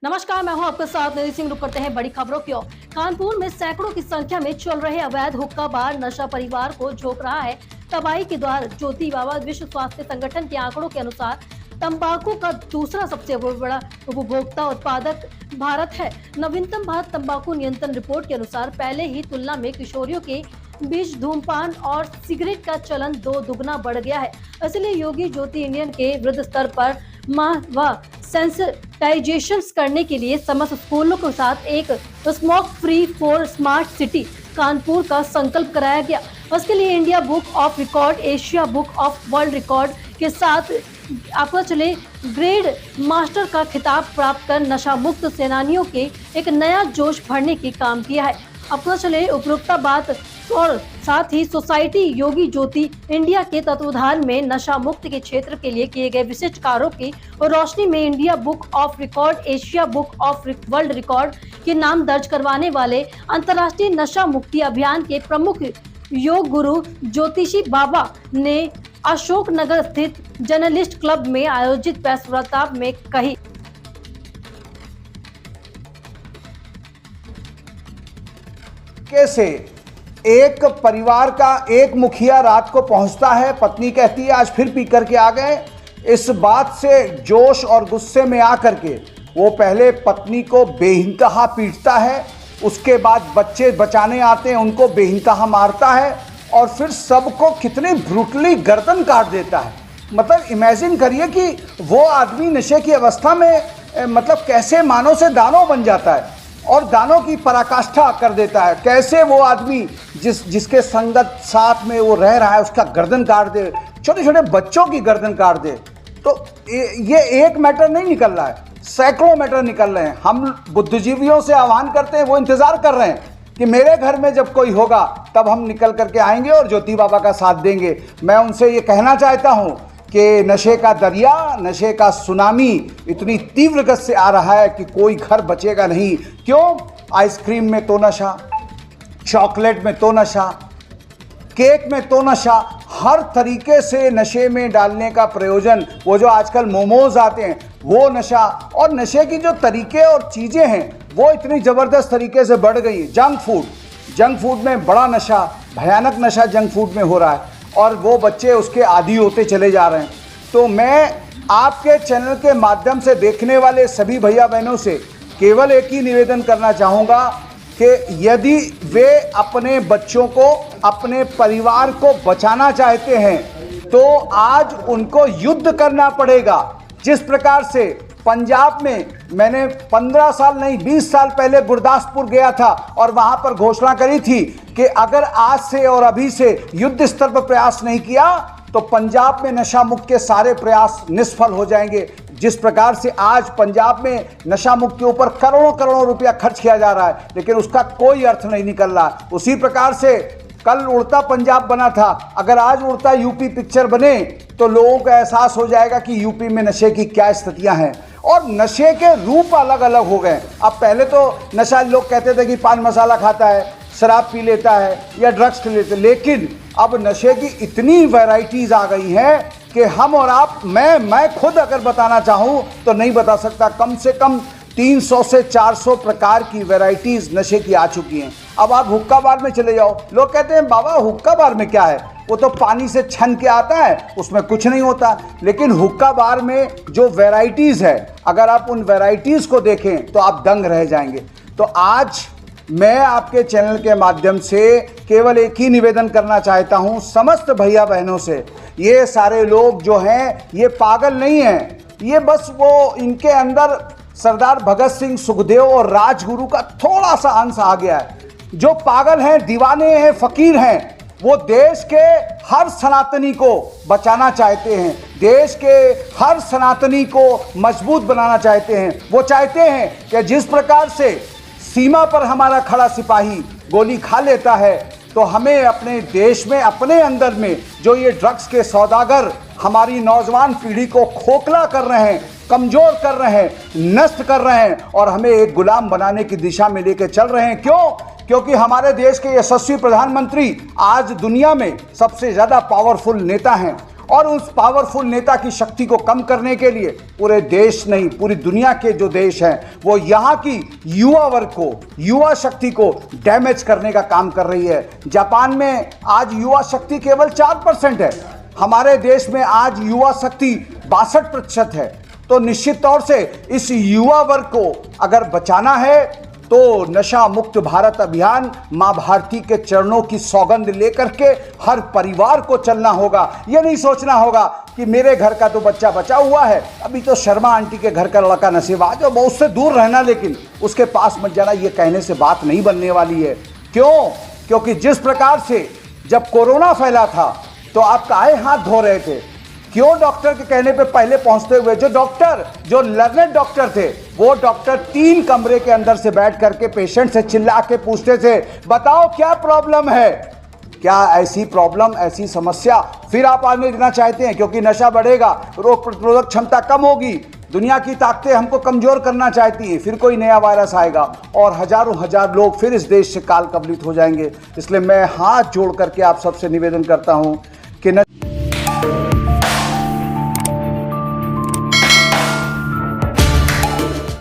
नमस्कार, मैं हूं आपके साथ निधि सिंह। रुक करते हैं बड़ी खबरों की ओर। कानपुर में सैकड़ों की संख्या में चल रहे अवैध हुक्का बार नशा परिवार को झोंक रहा है। तबाही के द्वार ज्योति बाबा विश्व स्वास्थ्य संगठन के आंकड़ों के अनुसार तंबाकू का दूसरा सबसे बड़ा उपभोक्ता उत्पादक भारत है। नवीनतम भारत तंबाकू नियंत्रण रिपोर्ट के अनुसार पहले ही तुलना में किशोरियों के बीच धूम्रपान और सिगरेट का चलन दुगना बढ़ गया है। इसलिए योगी ज्योति इंडियन के वृद्ध स्तर पर व सेंसिटाइजेशन करने के लिए समस्त स्कूलों के साथ एक smoke free for smart city Kanpur का संकल्प कराया गया। उसके लिए India book of record, Asia book of world record के साथ आपको चले ग्रेड मास्टर का खिताब प्राप्त कर नशा मुक्त सेनानियों के एक नया जोश भरने की काम किया है। आपको चले उपरोक्ता बात और साथ ही सोसाइटी योगी ज्योति इंडिया के तत्वाधान में नशा मुक्त के क्षेत्र के लिए किए गए विशिष्ट कार्यों की रोशनी में India book of record, Asia book of world record के नाम दर्ज करवाने वाले अंतर्राष्ट्रीय नशा मुक्ति अभियान के प्रमुख योग गुरु ज्योतिषी बाबा ने अशोकनगर स्थित जर्नलिस्ट क्लब में आयोजित प्रेस वार्ता में कही। कैसे एक परिवार का एक मुखिया रात को पहुंचता है, पत्नी कहती है आज फिर पी करके आ गए। इस बात से जोश और गुस्से में आकर के वो पहले पत्नी को बेइंतहा पीटता है, उसके बाद बच्चे बचाने आते हैं उनको बेइंतहा मारता है और फिर सबको कितनी ब्रूटली गर्दन काट देता है। मतलब इमेजिन करिए कि वो आदमी नशे की अवस्था में मतलब कैसे मानव से दानव बन जाता है और दानों की पराकाष्ठा कर देता है। कैसे वो आदमी जिसके संगत साथ में वो रह रहा है उसका गर्दन काट दे, छोटे छोटे बच्चों की गर्दन काट दे। तो ये एक मैटर नहीं निकल रहा है, सैकड़ों मैटर निकल रहे हैं। हम बुद्धिजीवियों से आह्वान करते हैं, वो इंतजार कर रहे हैं कि मेरे घर में जब कोई होगा तब हम निकल करके आएंगे और ज्योति बाबा का साथ देंगे। मैं उनसे ये कहना चाहता हूँ कि नशे का दरिया, नशे का सुनामी इतनी तीव्र गति से आ रहा है कि कोई घर बचेगा नहीं। क्यों? आइसक्रीम में तो नशा, चॉकलेट में तो नशा, केक में तो नशा, हर तरीके से नशे में डालने का प्रयोजन। वो जो आजकल मोमोज आते हैं वो नशा, और नशे की जो तरीके और चीज़ें हैं वो इतनी ज़बरदस्त तरीके से बढ़ गई। जंक फूड में बड़ा नशा, भयानक नशा जंक फूड में हो रहा है और वो बच्चे उसके आदी होते चले जा रहे हैं। तो मैं आपके चैनल के माध्यम से देखने वाले सभी भैया बहनों से केवल एक ही निवेदन करना चाहूँगा कि यदि वे अपने बच्चों को, अपने परिवार को बचाना चाहते हैं तो आज उनको युद्ध करना पड़ेगा। जिस प्रकार से पंजाब में मैंने 15 साल नहीं 20 साल पहले गुरदासपुर गया था और वहां पर घोषणा करी थी कि अगर आज से और अभी से युद्ध स्तर पर प्रयास नहीं किया तो पंजाब में नशा मुक्त के सारे प्रयास निष्फल हो जाएंगे। जिस प्रकार से आज पंजाब में नशा मुक्त के ऊपर करोड़ों करोड़ों रुपया खर्च किया जा रहा है लेकिन उसका कोई अर्थ नहीं निकल रहा। उसी प्रकार से कल उड़ता पंजाब बना था, अगर आज उड़ता यूपी पिक्चर बने तो लोगों को एहसास हो जाएगा कि यूपी में नशे की क्या स्थितियां हैं। और नशे के रूप अलग अलग हो गए। अब पहले तो नशा लोग कहते थे कि पान मसाला खाता है, शराब पी लेता है या ड्रग्स लेते, लेकिन अब नशे की इतनी वैरायटीज आ गई हैं कि हम और आप, मैं खुद अगर बताना चाहूँ तो नहीं बता सकता। कम से कम 300 से 400 प्रकार की वैरायटीज नशे की आ चुकी हैं। अब आप हुक्का बार में चले जाओ, लोग कहते हैं बाबा हुक्का बार में क्या है, वो तो पानी से छन के आता है, उसमें कुछ नहीं होता। लेकिन हुक्का बार में जो वैरायटीज है, अगर आप उन वैरायटीज को देखें तो आप दंग रह जाएंगे। तो आज मैं आपके चैनल के माध्यम से केवल एक ही निवेदन करना चाहता हूं समस्त भैया बहनों से, ये सारे लोग जो हैं ये पागल नहीं हैं, ये बस वो इनके अंदर सरदार भगत सिंह, सुखदेव और राजगुरु का थोड़ा सा अंश आ गया है। जो पागल हैं, दीवाने हैं, फकीर हैं, वो देश के हर सनातनी को बचाना चाहते हैं, देश के हर सनातनी को मजबूत बनाना चाहते हैं। वो चाहते हैं कि जिस प्रकार से सीमा पर हमारा खड़ा सिपाही गोली खा लेता है तो हमें अपने देश में, अपने अंदर में जो ये ड्रग्स के सौदागर हमारी नौजवान पीढ़ी को खोखला कर रहे हैं, कमजोर कर रहे हैं, नष्ट कर रहे हैं और हमें एक गुलाम बनाने की दिशा में लेके चल रहे हैं। क्यों? क्योंकि हमारे देश के यशस्वी प्रधानमंत्री आज दुनिया में सबसे ज़्यादा पावरफुल नेता हैं और उस पावरफुल नेता की शक्ति को कम करने के लिए पूरे देश नहीं, पूरी दुनिया के जो देश हैं वो यहाँ की युवा वर्ग को, युवा शक्ति को डैमेज करने का काम कर रही है। जापान में आज युवा शक्ति केवल 4% है, हमारे देश में आज युवा शक्ति 62% है। तो निश्चित तौर से इस युवा वर्ग को अगर बचाना है तो नशा मुक्त भारत अभियान मां भारती के चरणों की सौगंध लेकर के हर परिवार को चलना होगा। यह नहीं सोचना होगा कि मेरे घर का तो बच्चा बचा हुआ है, अभी तो शर्मा आंटी के घर का लड़का नशेबाज है, वो उससे दूर रहना, लेकिन उसके पास मत जाना, ये कहने से बात नहीं बनने वाली है। क्यों? क्योंकि जिस प्रकार से जब कोरोना फैला था तो आप काहे हाथ धो रहे थे? क्यों डॉक्टर के कहने पे पहले पहुंचते हुए? जो लर्नेड डॉक्टर थे, वो डॉक्टर 3 कमरे के अंदर से बैठ करके पेशेंट से चिल्ला के पूछते थे, बताओ क्या प्रॉब्लम है, क्या ऐसी प्रॉब्लम, ऐसी समस्या फिर आप आने देना चाहते हैं? क्योंकि नशा बढ़ेगा, रोग प्रतिरोधक क्षमता कम होगी, दुनिया की ताकतें हमको कमजोर करना चाहती है, फिर कोई नया वायरस आएगा और हजारों हजार लोग फिर इस देश से काल कबलित हो जाएंगे। इसलिए मैं हाथ जोड़ करके आप सबसे निवेदन करता हूं कि